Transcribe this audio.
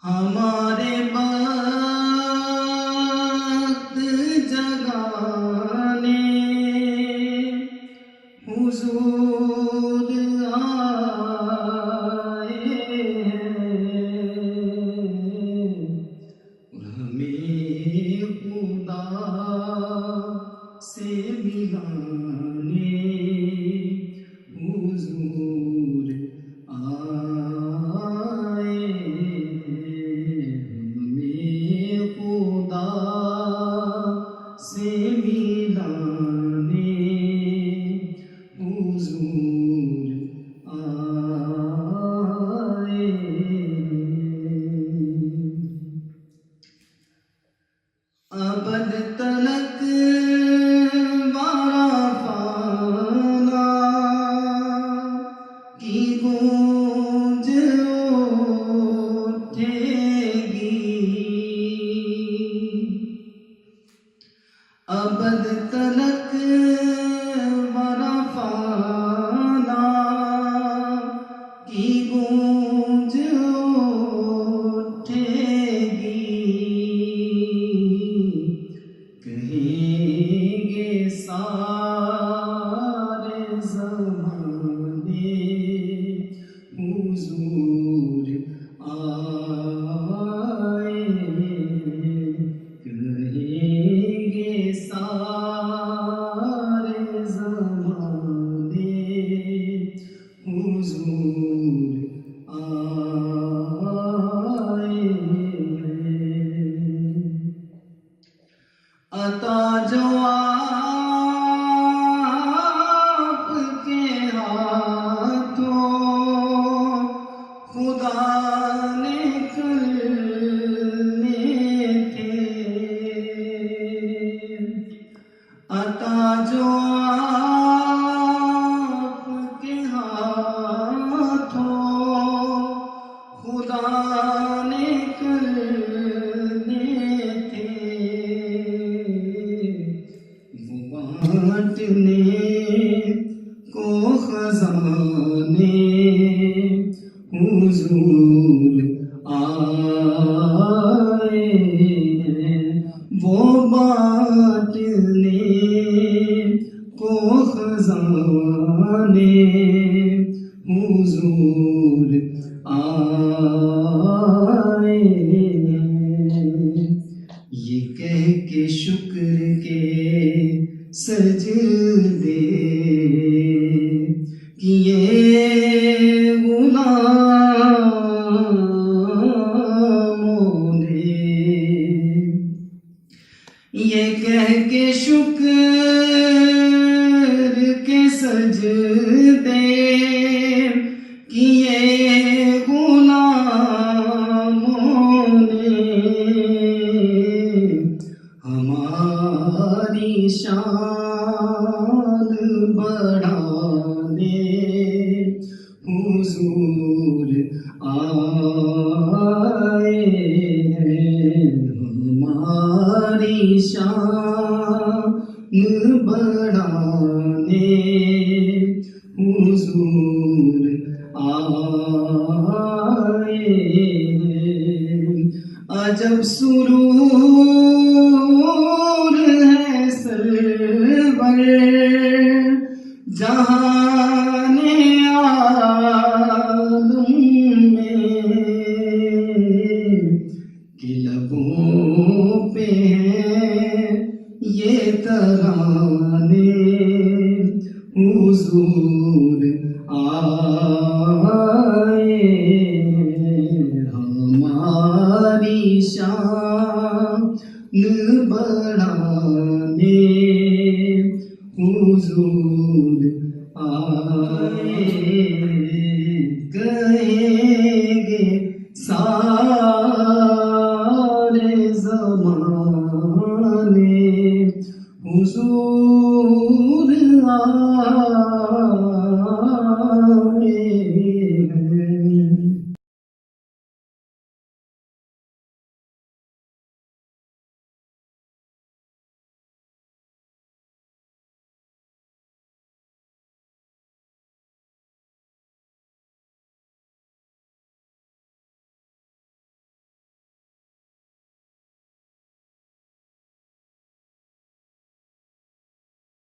ہمارے وقت جگانے حضور آئے اور ہمیں خدا سے ملانے حضور آئے، ہمیں خدا سے ملانے حضور آئے۔ ابد تلک وارفانا کی گونج اٹھے گی، ابد تلک وارفانا کی گونج اٹھے گی، کہیں گے سارے زمانے حضور آئے، کہیں گے سارے زمانے حضور آئے۔ عطا جو آپ کے ہاتھوں خدا نے کرنے تھے، عطا جو آپ کے ہاتھوں خدا نے کرنے تھے، وہ بانٹنے کو خزانے حضور آئے، وہ بانٹنے کو خزانے حضور آئے، یہ کہہ کے شکر کے سجدے کیے غلاموں نے، یہ کہہ کے شکر کے سجدے کیے غلاموں نے، ہماری شان بڑھانے حضور آئے، ہماری شان بڑھانے حضور آئے، عجب سرور ہے سرور جہان عالم میں، کہ لبوں پہ ہیں یہ ترانے حضور آئے، ہماری شان بڑھانے حضور آئے، کہیں گے سارے زمانے حضور آئے۔